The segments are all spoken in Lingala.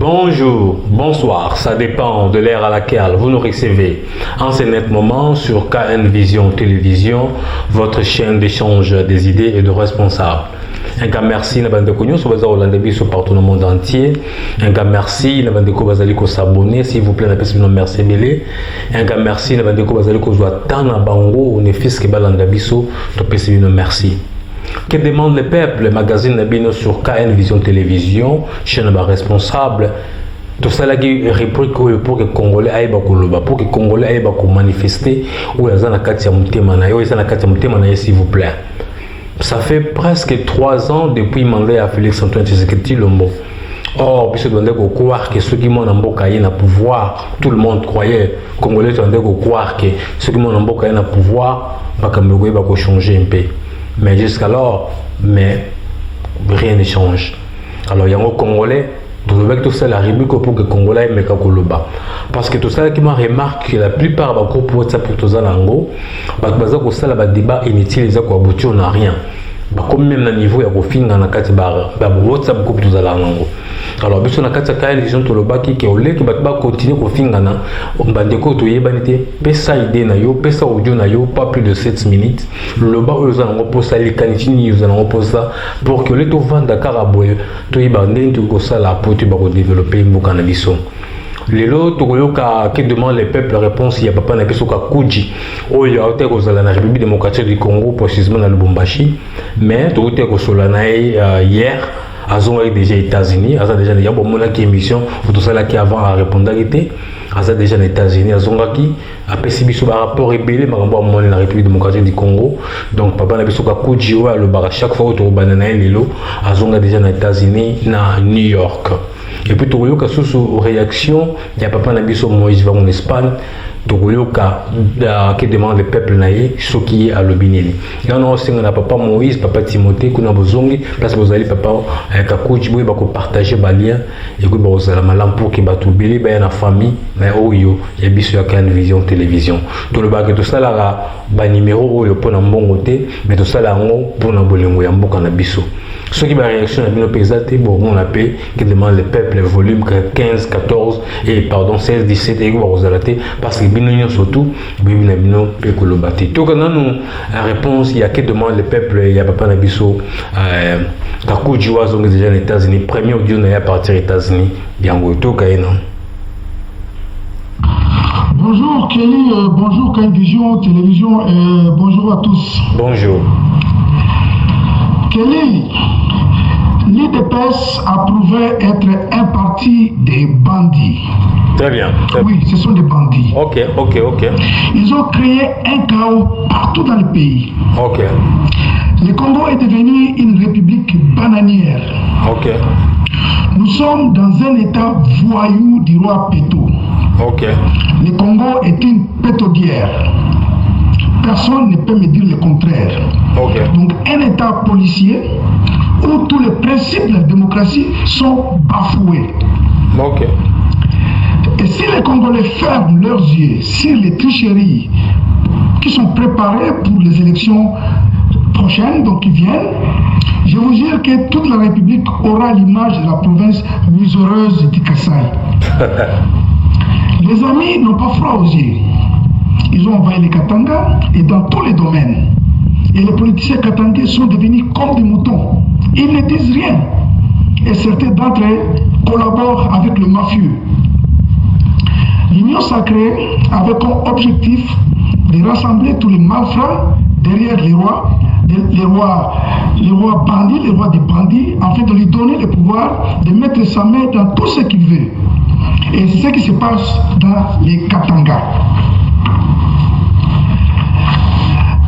Bonjour, bonsoir, ça dépend de l'ère à laquelle vous nous recevez. En ce net moment sur KN Vision Télévision, votre chaîne d'échange des idées et de responsables. Un grand merci, Nabandeko News, vous avez partout dans le monde entier. Un grand merci, Nabandeko Bazaliko s'abonner, s'il vous plaît, n'appelez-nous merci belé. Un grand merci, Nabandeko Bazaliko soit tant à Bango, on est fils que Balandabiso, t'appelez-nous merci. Que demande le peuple, le magazine Nabino sur KN Vision Télévision, chaîne responsable. Tout ça là qui réplique pour que les Congolais aillent pour que les Congolais aillent manifester ou les Anakatia Moutemana, s'il vous plaît. Ça fait presque 3 ans depuis le mandat à Félix Antoine Tshisekedi Lombo. Or, puisque on doit croire que ceux qui m'ont embarqué dans le pouvoir, tout le monde croyait, les Congolais doivent croire que ceux qui m'ont embarqué dans le pouvoir, va changer un peu. Mais jusqu'alors, rien ne change. Alors, il y a un Congolais, tout ça, la République pour que les Congolais aient Koloba. Parce que tout ça, qui m'a remarqué que la plupart des groupes pour tout ça, le débat inutile, ils ont abouti à rien. Comme même à niveau, il y a des gens qui ont WhatsApp groupe tout ça. Alors, si on a une vision de l'obaki qui est au lait, qui va continuer à faire des choses, pesa idée na yo, pesa audio na yo, pas plus de 7 minutes. Le bas, ils ont posé les canitines, ils ont posé pour que les gens vendent Dakar à boire, tout y bandé, tout ça là pour développer une cannabis. Les lots qui demandent les peuples la réponse, il y a pas de personne qui Kuji. Oh, il y a la République démocratique du Congo, précisément dans le Lubumbashi. Mais tout est hier. Ils ont déjà les États-Unis, ils ont déjà il y a beaucoup de émission, tout ça là qui avant à répondre à l'été, ils ont déjà les États-Unis, ils ont qui après si biso par rapport rébellé, mais on la République démocratique du Congo, donc papa na biso ka Kuji le bar chaque fois autour banana et lelo, ils ont déjà les États-Unis na New York. Et puis tout le sous réaction, il y a papa na biso Moïse va en Espagne. Qui demande le peuple naïe ce qui est à l'obineli. Il y en a aussi papa Moïse, papa Timothée, qu'on a besoin place vous allez papa avec un coach vous va partager les liens et que vous allez malam pour que tout bélé ben la famille mais oh yo il y a biso ya KN Vision Télévision. Tout le bague tout ça là ba numéro yo pour na mbongo te mais tout ça là ngo pour na bolingo ya mboka na biso. Ceux qui va réaction à bien pesate bon on appelle qui demande le peuple le volume 15 14 et pardon 16 17 et vous allez parce que bien surtout bien peut que le bâti tout quand nous la réponse il y a qui demande le peuple il y a papa na biso kakou jiwa zonga déjà les États-Unis premier audio na ya partir États-Unis bien tout kaina. Bonjour Kelly, bonjour KN Vision Télévision et bonjour à tous. Bonjour. Kelly, l'IDPS a prouvé être un parti des bandits. Très bien. Oui, ce sont des bandits. Ok. Ils ont créé un chaos partout dans le pays. Ok. Le Congo est devenu une république bananière. Ok. Nous sommes dans un état voyou du roi Péto. Ok. Le Congo est une pétodière. Personne ne peut me dire le contraire. Okay. Donc un état policier où tous les principes de la démocratie sont bafoués. Okay. Et si les Congolais ferment leurs yeux sur les tricheries qui sont préparées pour les élections prochaines, donc qui viennent, je vous jure que toute la République aura l'image de la province miséreuse du Kassai. Les amis n'ont pas froid aux yeux. Ils ont envahi les Katanga et dans tous les domaines. Et les politiciens katangais sont devenus comme des moutons. Ils ne disent rien. Et certains d'entre eux collaborent avec le mafieux. L'Union sacrée avait comme objectif de rassembler tous les malfrats derrière les rois bandits, les rois des bandits, afin de lui donner le pouvoir de mettre sa main dans tout ce qu'il veut. Et c'est ce qui se passe dans les Katanga.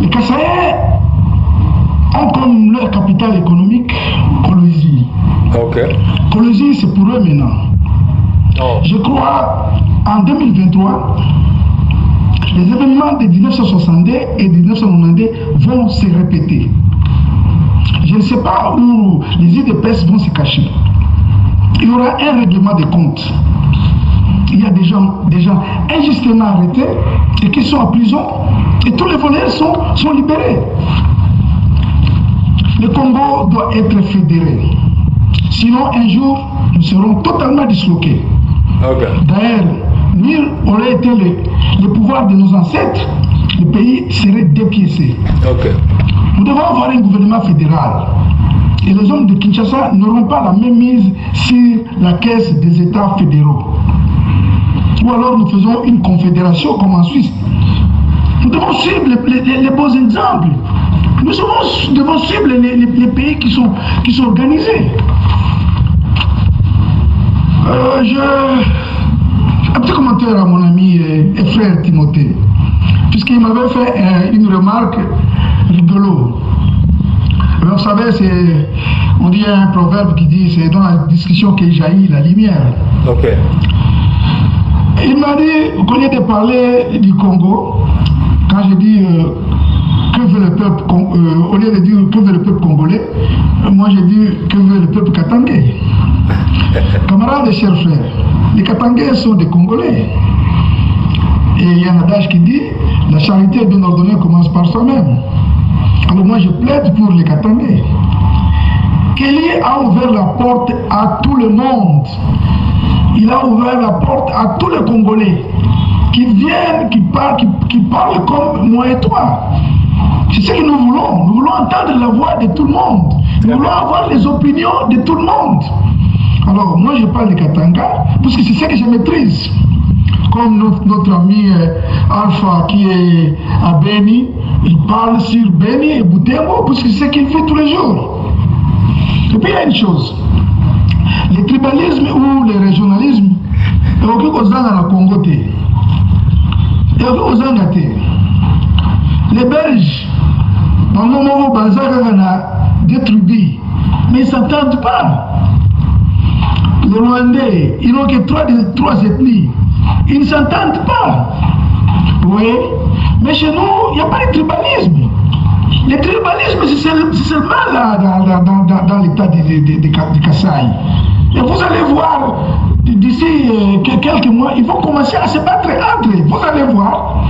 Les Kassaïens ont comme leur capitale économique Kolwezi. Ok. Kolwezi, c'est pour eux maintenant. Oh. Je crois en 2023, les événements de 1962 et 1992 vont se répéter. Je ne sais pas où les IDPS vont se cacher. Il y aura un règlement de compte. Il y a des gens injustement arrêtés et qui sont en prison et tous les voleurs sont libérés. Le Congo doit être fédéré. Sinon, un jour, nous serons totalement disloqués. D'ailleurs, nul aurait été le pouvoir de nos ancêtres, le pays serait dépiécé. Nous devons avoir un gouvernement fédéral. Et les hommes de Kinshasa n'auront pas la même mise sur la caisse des États fédéraux. Ou alors nous faisons une confédération comme en Suisse. Nous devons suivre les beaux exemples. Nous devons suivre les pays qui sont organisés. Un petit commentaire à mon ami et frère Timothée, puisqu'il m'avait fait une remarque rigolo. Vous savez, on dit un proverbe qui dit c'est dans la discussion que jaillit la lumière. Il m'a dit, au lieu de parler du Congo, quand j'ai dit que veut le peuple, au lieu de dire que veut le peuple congolais, moi j'ai dit que veut le peuple katangais. Camarades et chers frères, les Katangais sont des Congolais. Et il y a un adage qui dit la charité bien ordonnée commence par soi-même. Alors moi je plaide pour les Katangais. Kelly a ouvert la porte à tout le monde. Il a ouvert la porte à tous les Congolais qui viennent, qui parlent comme moi et toi. C'est ce que nous voulons. Nous voulons entendre la voix de tout le monde. Nous voulons avoir les opinions de tout le monde. Alors, moi je parle de Katanga, parce que c'est ce que je maîtrise. Comme notre ami Alpha qui est à Beni, il parle sur Beni et Butembo, parce que c'est ce qu'il fait tous les jours. Et puis il y a une chose, le tribalisme ou le régionalisme, il y a aucun chose dans la Congo. Il y a aucun chose. Les Belges, dans le moment où Bazar a détruit, mais ils ne s'entendent pas. Les Rwandais, ils n'ont que trois ethnies. Ils ne s'entendent pas. Oui. Mais chez nous, il n'y a pas de tribalisme. Le tribalisme, c'est seulement là, dans l'état de Kasaï. Et vous allez voir, d'ici quelques mois, ils vont commencer à se battre entre eux. Vous allez voir.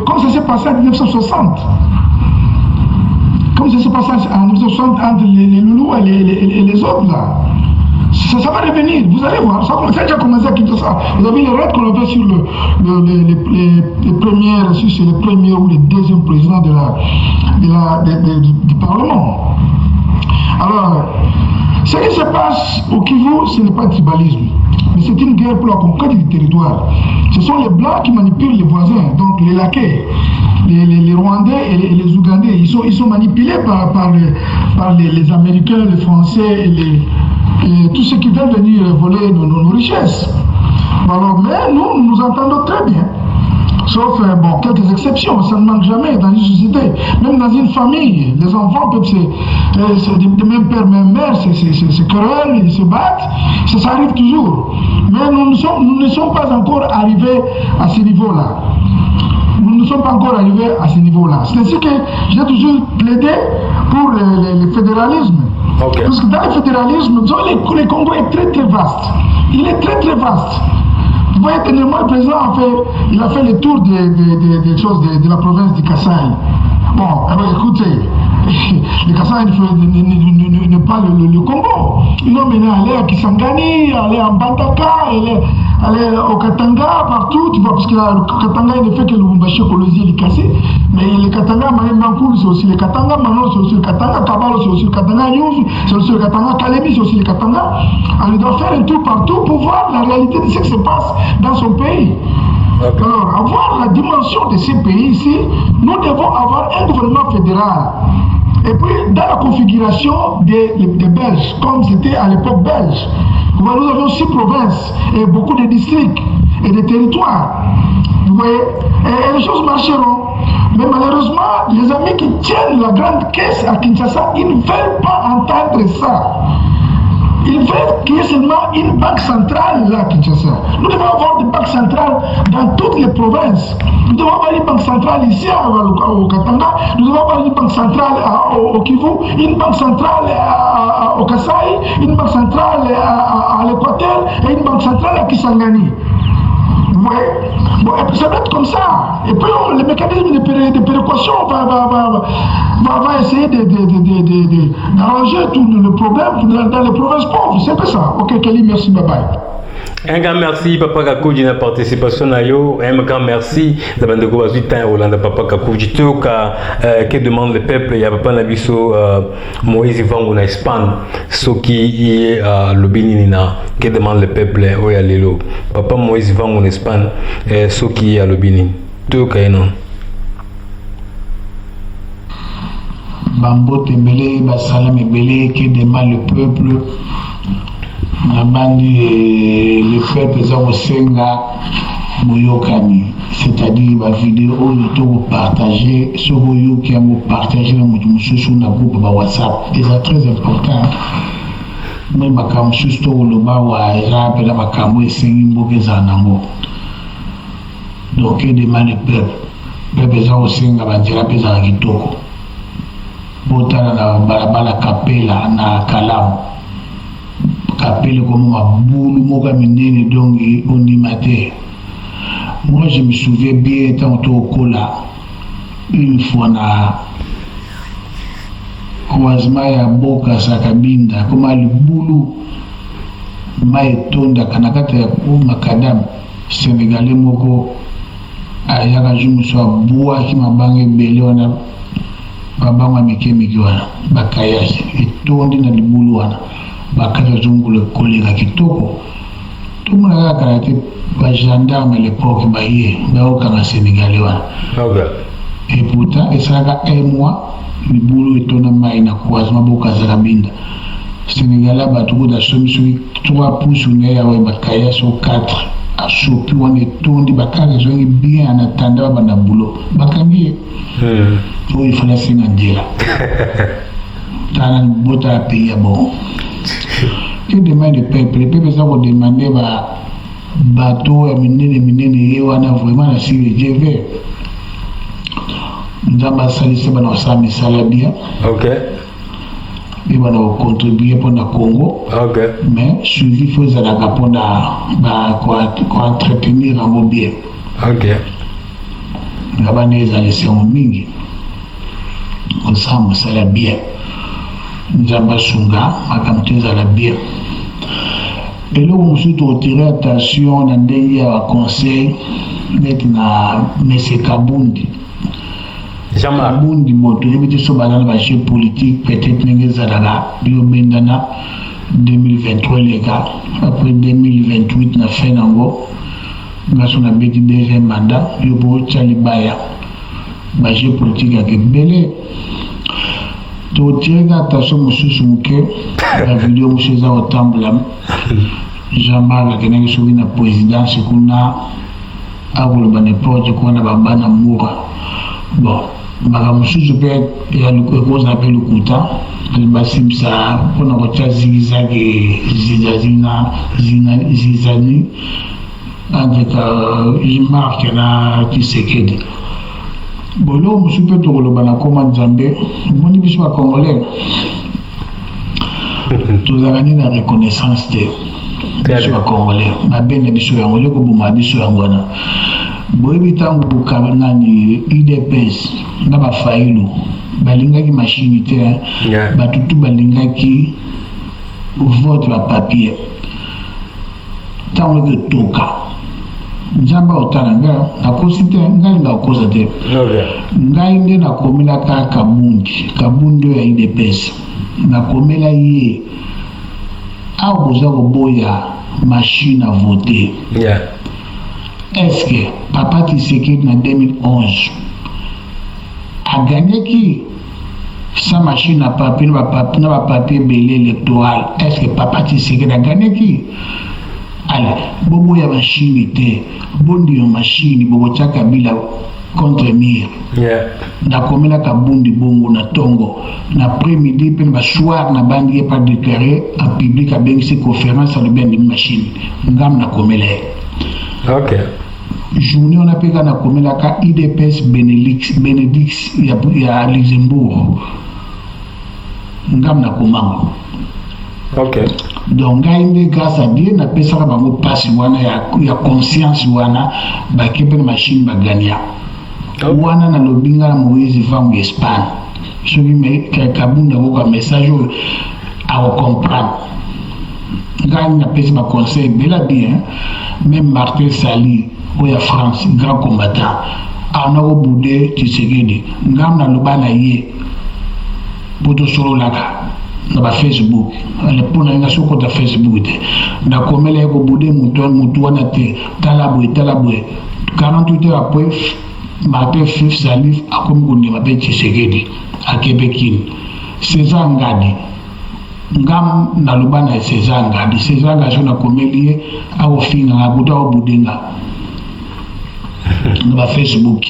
Comme ça s'est passé en 1960. Comme ça s'est passé en 1960 entre les Loulous et les autres là. Ça va revenir, vous allez voir. Ça a déjà commencé à Kinshasa. Vous avez les raids qu'on a fait sur les premiers ou les deuxièmes présidents du Parlement. Alors, ce qui se passe au Kivu, ce n'est pas le tribalisme, mais c'est une guerre pour la conquête du territoire. Ce sont les Blancs qui manipulent les voisins, donc les laquais, les Rwandais et les Ougandais. Ils sont manipulés par les Américains, les Français et tous ceux qui veulent venir voler nos richesses. Alors, mais nous entendons très bien. Sauf, quelques exceptions, ça ne manque jamais dans une société. Même dans une famille, les enfants peuvent de même père, même mère, se querellent, ils se battent, ça arrive toujours. Mais nous ne sommes pas encore arrivés à ce niveau-là. Nous ne sommes pas encore arrivés à ce niveau-là. C'est ainsi que j'ai toujours plaidé pour le fédéralisme. Parce que dans le fédéralisme, le Congo est très très vaste. Il est très très vaste. Vous voyez, dernièrement, le président a fait le tour des choses de la province du Kasaï. Bon, alors écoutez, le Kasaï n'est pas le Congo. Ils l'ont mené aller à Kisangani, aller à Mbandaka, aller au Katanga, partout, tu vois, parce que le Katanga, il ne fait que le Lubumbashi, Kolwezi et Likasi. Mais le Katanga, Maïmankoul, c'est aussi le Katanga, Manon, c'est aussi le Katanga, Kabalo, c'est aussi le Katanga, Nyuzu, c'est aussi le Katanga, Kalemi, c'est aussi le Katanga. On doit faire un tour partout pour voir la réalité de ce qui se passe dans son pays. Alors, avoir la dimension de ces pays ici, nous devons avoir un gouvernement fédéral. Et puis, dans la configuration des Belges, comme c'était à l'époque belge, nous avions 6 provinces et beaucoup de districts et de territoires. Vous voyez, et les choses marcheront. Mais malheureusement, les amis qui tiennent la grande caisse à Kinshasa, ils ne veulent pas entendre ça. Ils veulent qu'il y ait seulement une banque centrale là à Kinshasa. Nous devons avoir des banques centrales dans toutes les provinces. Nous devons avoir une banque centrale ici au Katanga, nous devons avoir une banque centrale au Kivu, une banque centrale au Kasaï, une banque centrale à l'Équateur et une banque centrale à Kisangani. Vous voyez? Bon, ça va être comme ça. Et puis le mécanisme de péréquation va essayer d'arranger tout le problème dans les provinces pauvres. C'est un peu ça. Ok, Kelly, merci, bye bye. Un grand merci, Papa Kakouji, de la participation à yo. Un grand merci de Hollande, Papa Kakouji. Que demande le peuple? Il y a Papa Nabiso, Moïse Ivan en Espagne, ce qui est le Béninina. Que demande le peuple? Oyalelo. Papa Moïse Ivan en Espagne, ce qui est le Bénin. Tout cas, non. Bambo Tembele, Basalam Ebele, que demande le peuple? Le peuple Zamosenga Moyokani, c'est-à-dire la vidéo où vous partagez, ce que vous partagez sur le groupe WhatsApp, c'est très important. Même quand je suis au Loba, j'appelle ma camo et c'est une mauvaise anamo. Donc, il demande le peuple. Le peuple Zamosenga va dire à Pézara Kitoko. Botana na balabala kapela na kalamu. Kapele comme ma boule, moka minene donc on y matait. Moi je me souviens bien étant au Kola, une fois na croisement ya boka sakabinda, comme le boulou, maetonda kanakata ya makadam, Sénégalais moko, ayaka jumuso bois qui m'a bangé belé wana, babanga miki wana, bakayashi, etondi na libulu wana. Bakata zungule kolega kitoko tout le monde a caractère ba gendarme à l'époque baye baoka na Sénégalais wana. Et pourtant et ça a un mois le boulot est tourné mai na croisement boka zakabinda Sénégalais ba tout da somi 3 pouces ne ya wa bakaya so 4 a chopi on est tourné bakaka zongi bien en attendant ba na boulot bakangi so il fallait s'engager dans bota pays bon. Que demande le peuple? Le peuple ça va demander bateau minene wana vraiment la Syrie je vais nous avons salissé bana sami salabia. OK. Et bana contribuer pour le Congo. OK. Mais suivi faut ça la pour quoi entretenir en bien. OK. Là-bas les laissé en mingi. On sami salabia. Nzamba Sunga, Makamteza la bien. Et là, on s'est retiré attention dans des conseils d'être na M. Kabundi. Jean-Marc Kabundi, moto, il était sur le jeu politique, peut-être que Zalaga, Biobendana, 2023, les gars. Après 2028, on a fait un go. On a son habitude deuxième mandat, il y a Tchalibaya. Le jeu politique avec Belé. Donc, tu regardes attention, monsieur Souké, la vidéo, monsieur Zao Tamblam, Jean-Marc, qui est sur la présidence, qu'on a, à vous le n'importe quoi, on a babana moura. Bon, monsieur, je peux être, il y a le qu'on appelle le Kouta, le bassim, ça, on a retrouvé Zigzag et Zizani, avec Jean-Marc, qui a qui s'est quitté. Bon, là, je peux te relire comment Zambé, mon émission à Congolais. Tout a gagné la reconnaissance de l'émission à Congolais. Ma belle émission à Congolais, comme ma émission à Congolais. Bon, évidemment, pour Kabanani, IDPS, n'a pas failli. Balinga qui machine, tout balinga qui vote la papier. Tant que toka. Njamba otananga na kosite ngai na kozate ngai nde na komela ka kabundo ya IDPS na komela ye a boza boya machine à voter. Est-ce que Papa Tshisekedi en 2011 a gagné qui sa machine à papier na papier belé électoral? Est-ce que Papa Tshisekedi a gagné qui? Allez, bobo ya machine était bondi yo machine bobo chaka bila contre mire. Na komela kabundi bongo na tongo na après-midi pe na soir na bandi pas déclaré en public a bien cette conférence à le bien de machine ngam na komela. OK. Journée on appelle na komela ka IDPS Benedix ya Luxembourg ngam na komango. OK. Donc grâce à Dieu na pesa bango passe wana ya conscience wana ba kepe machine ba gagner. wana na lobinga Moïse Vangu Espagne soki me kabunda ko message à comprendre gagne na pesi ba conseil bela bien même Martin Sali oya France grand combattant ana ko bude Tshisekedi ngam na lobana ye boto solo laka na ba Facebook le pona nga soko ta Facebook te na komela ko bude mutu wana te talabwe 48 heures après Martin Salif a comme on ma bête Tshisekedi à Québekin César Ngadi ngam na lobana César Ngadi na komelie a ofinga ngabuta obudenga na Facebook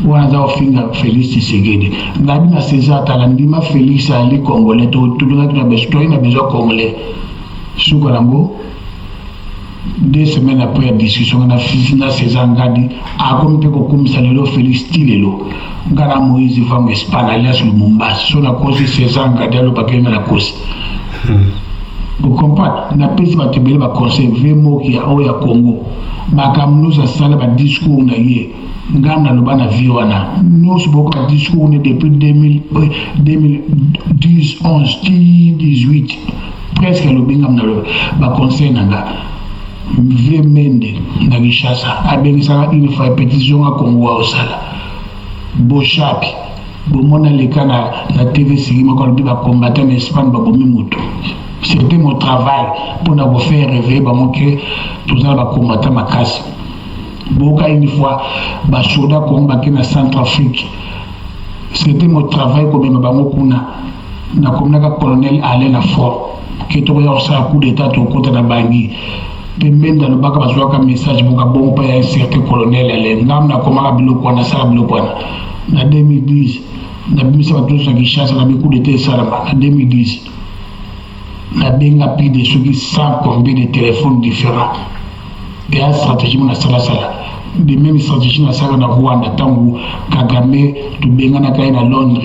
wana za ofinga Félix Tshisekedi ngabi na César talandima Félix ali congolais to na besoin congolais sukarango 2 semaines après la discussion on a fini César Ngadi a comme ça le Félix Tilelo ngara Moïse Vangu Espagne alias Lumumba sur la cause César Ngadi le paquet na la cause vous comprenez na pesi ba tebele ba conserver mo ki ya Congo makamno za sala ba discours na ye ngana lo bana viwana nous beaucoup ba discours depuis 2010 11 18 presque le bingam na lo ba conseil nanga Vieux Mende na Kinshasa abengisaka une fois pétition à Congo au sala Bochapi bomona leka na TV Sigima quand on va combattre en Espagne ba bomi mutu c'était mon travail pour nous faire rêver ba moke tout ça ba combattre makasi boka une fois ba soda combattre na Centrafrique c'était mon travail comme ba mokuna na komnaka colonel Alain Fort qui to ya sa coup d'état to kota na bangi pembenda le baka bazwaka message boka bon pa ya certain colonel ale ngam na komaka biloko na sala biloko na 2010 na bimisa bato sa Kinshasa na coup d'état salama na 2010 na benga plus de ceux qui savent combien de téléphones différents et la stratégie na sala de même stratégie na sala na Rwanda tangu Kagame to benga na kai na Londres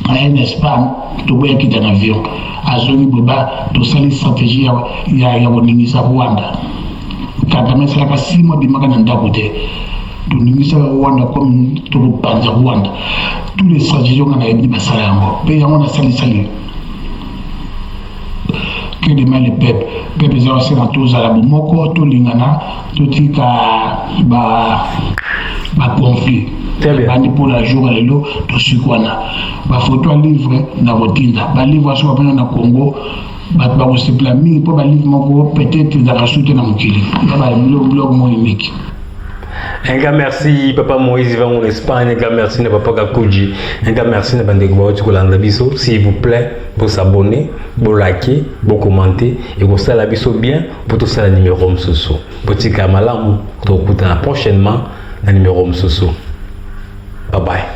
en Espagne to boya kita na avion azongi boba to sali stratégie ya boningisa Rwanda Kagame sala ka 6 mois bimaka na ndako te to ningisa Rwanda comme to panza Rwanda tous les stratégies on a ebni basala yango pe yango na sali que demain le peuple za aussi na tous à la bomoko to lingana to tika ba conflit bani pour la jour lelo to sikwana ba photo à livre na rotinda ba livre so ba na Congo ba ko se plami pour ba livre moko peut-être dans la soute na mukili ba blog mo unique. Un gars merci Papa Moïse va en Espagne, un gars merci na Papa Gakuji, un gars merci na bandeko ba otikolanda biso, s'il vous plaît, vous s'abonner, vous liker, vous commenter et vous sala biso bien pour tout ça la numéro msoso. Botika malamu to kutana prochainement na numéro msoso. Bye bye.